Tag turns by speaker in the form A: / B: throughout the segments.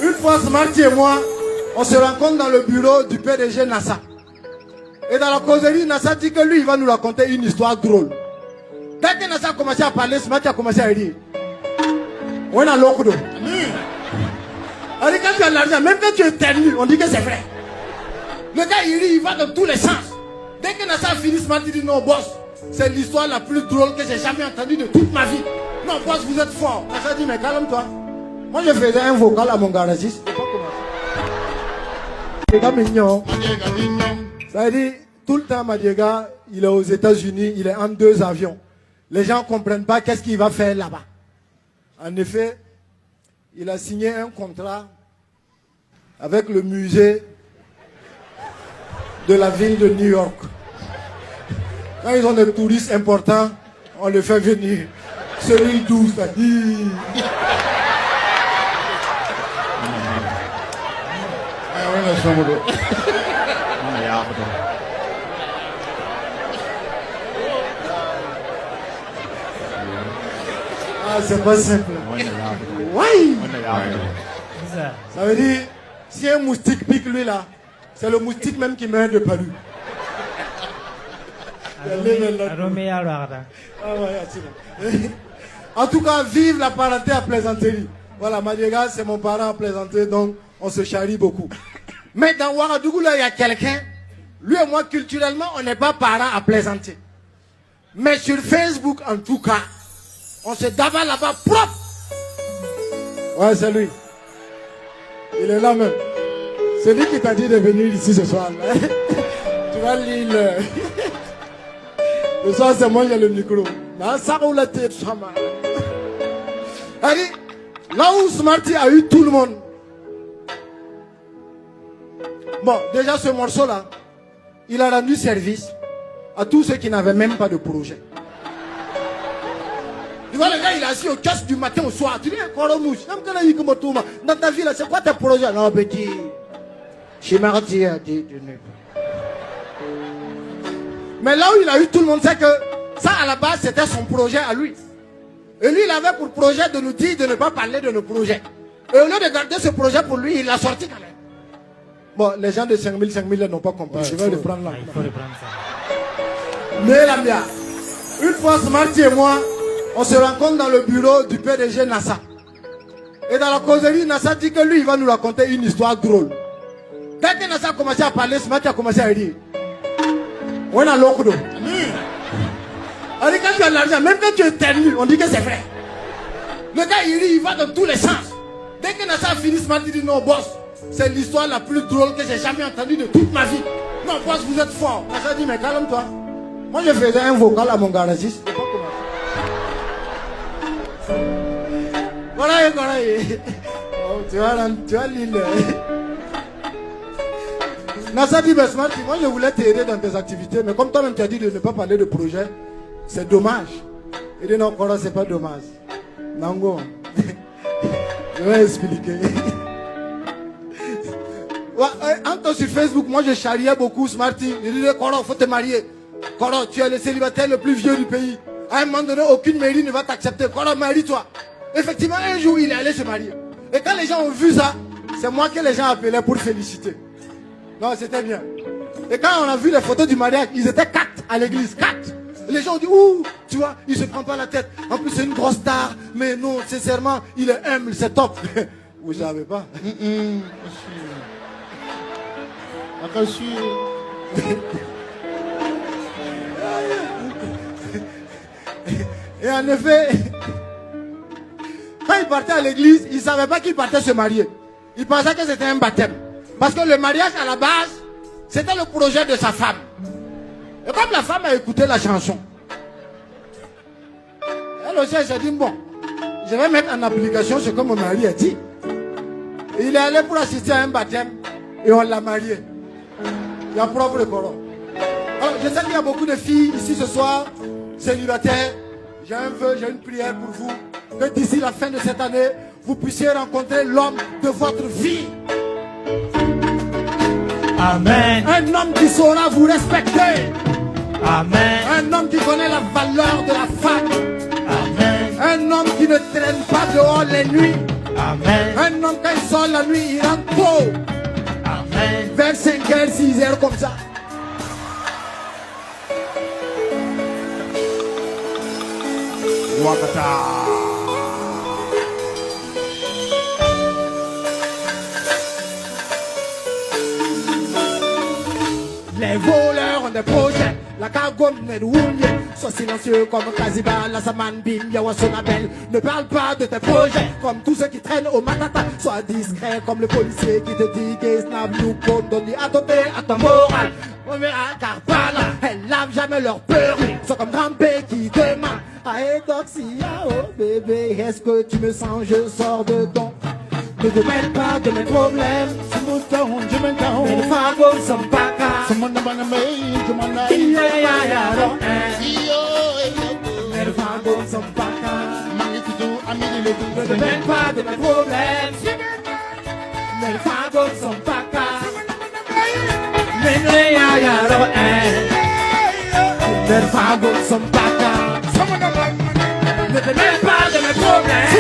A: Une fois, Smarty et moi, on se rencontre dans le bureau du PDG NASA. Et dans la causerie, NASA dit que lui, il va nous raconter une histoire drôle. Dès que NASA a commencé à parler, Smarty a commencé à rire. On a l'ocdo. On dit quand tu as de l'argent, même quand tu éternues, on dit que c'est vrai. Le gars, il rit, il va dans tous les sens. Dès que NASA a fini, Smarty dit non, boss, c'est l'histoire la plus drôle que j'ai jamais entendue de toute ma vie. Non, boss, vous êtes fort. NASA dit, mais calme-toi. Moi, je faisais un vocal à mon garagiste. C'est pas mignon. Ça veut dire, tout le temps, Madiega, il est aux États-Unis, il est en 2 avions. Les gens ne comprennent pas qu'est-ce qu'il va faire là-bas. En effet, il a signé un contrat avec le musée de la ville de New York. Quand ils ont des touristes importants, on les fait venir. Celui 12, ça dit. Ah, c'est pas simple. Oui. Ça veut dire, si un moustique pique lui là, c'est le moustique même qui meurt de palu. En tout cas, vive la parenté à plaisanterie. Voilà, Madiega, c'est mon parent à plaisanter, donc on se charrie beaucoup. Mais dans Ouagadougou, là, il y a quelqu'un, lui et moi, culturellement, on n'est pas parents à plaisanter. Mais sur Facebook, en tout cas, on se dava là-bas propre. Ouais, c'est lui. Il est là même. C'est lui qui t'a dit de venir ici ce soir. Tu vas lire le soir, c'est moi qui ai le micro. Allez, là où Smarty a eu tout le monde. Bon, déjà ce morceau-là, il a rendu service à tous ceux qui n'avaient même pas de projet. Tu vois, le gars, il est assis au kiosque du matin au soir. Tu dis, Koromouche, dans ta vie, là, c'est quoi tes projets? Non, petit, chez Marty, mais là où il a eu tout le monde, c'est que ça, à la base, c'était son projet à lui. Et lui, il avait pour projet de nous dire de ne pas parler de nos projets. Et au lieu de garder ce projet pour lui, il l'a sorti quand même. Bon, les gens de 5000 n'ont pas compris. Ouais, je vais le prendre là. Il faut le prendre ça. Mais la mia, une fois, Smarty et moi, on se rencontre dans le bureau du PDG NASA. Et dans la causerie, NASA dit que lui, il va nous raconter une histoire drôle. Dès que NASA a commencé à parler, Smarty a commencé à rire. On a l'ocdo. On dit quand tu as de l'argent, même quand tu éternues, on dit que c'est vrai. Le gars, il rit, il va dans tous les sens. Dès que NASA a fini, Smarty dit non, boss, c'est l'histoire la plus drôle que j'ai jamais entendue de toute ma vie. Non, boss, vous êtes fort. NASA dit, mais calme-toi. Moi, je faisais un vocal à mon garagiste. C'est pas comment. Voilà. Oh, tu vas l'île. NASA dit, mais Smarty, moi je voulais t'aider dans tes activités, mais comme toi-même tu as dit de ne pas parler de projet, c'est dommage. Il dit non, Kora, c'est pas dommage. Nango. Je vais expliquer. Entre sur Facebook, moi je charriais beaucoup Smarty. Je disais, Kora, il faut te marier. Kora, tu es le célibataire le plus vieux du pays. À un moment donné, aucune mairie ne va t'accepter. Kora, marie-toi. Effectivement, un jour, il est allé se marier. Et quand les gens ont vu ça, c'est moi que les gens appelaient pour féliciter. Non, c'était bien. Et quand on a vu les photos du mariage, ils étaient 4 à l'église, 4. Les gens ont dit, ouh, tu vois, il se prend pas la tête. En plus, c'est une grosse star. Mais non, sincèrement, il est humble, c'est top. Vous savez pas. Et en effet, quand il partait à l'église, il ne savait pas qu'il partait se marier. Il pensait que c'était un baptême. Parce que le mariage, à la base, c'était le projet de sa femme. Et comme la femme a écouté la chanson, elle aussi, elle s'est dit, bon, je vais mettre en application ce que mon mari a dit. Et il est allé pour assister à un baptême et on l'a marié. Il y a propre le coron. Alors, je sais qu'il y a beaucoup de filles ici ce soir, célibataires. J'ai un vœu, j'ai une prière pour vous. Que d'ici la fin de cette année, vous puissiez rencontrer l'homme de votre vie.
B: Amen.
A: Un homme qui saura vous respecter.
B: Amen.
A: Un homme qui connaît la valeur de la femme.
B: Amen.
A: Un homme qui ne traîne pas dehors les nuits.
B: Amen.
A: Un homme, quand il sort la nuit, il rentre tôt.
B: Amen.
A: Vers 5h, 6h, comme ça. Wakata. Les voleurs ont des projets. La cargogne n'est d'ouvrier. Sois silencieux comme Kaziba, la Saman, Bim, Yawasonabel. Ne parle pas de tes projets comme tous ceux qui traînent au matata. Sois discret comme le policier qui te dit que snap you comme donne à doter à ton moral. On verra car par là, elles lavent jamais leur peur. Sois comme Grand B qui demande. Aïe, Doxia, oh bébé, est-ce que tu me sens? Je sors de ton. Ne te mêle pas de mes problèmes. Mais le fardeau ne sont pas cas. Mais le fardeau ne sont pas cas. Ne te mêle pas de mes problèmes. Mais le fardeau ne sont pas cas. Mais le fardeau ne sont pas cas. Ne te mêle pas de mes problèmes.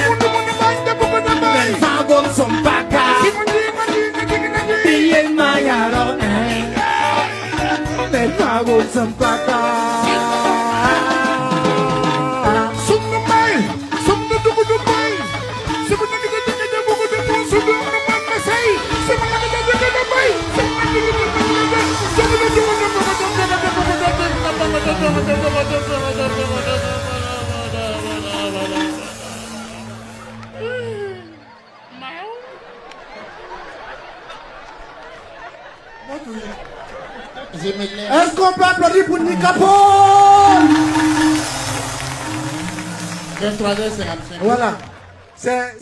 A: Mais le fardeau ne sont pas cas. Mais le fardeau ne sont pas cas. Est-ce qu'on peut applaudir pour Nikapo?
C: 23h55.
A: Voilà. C'est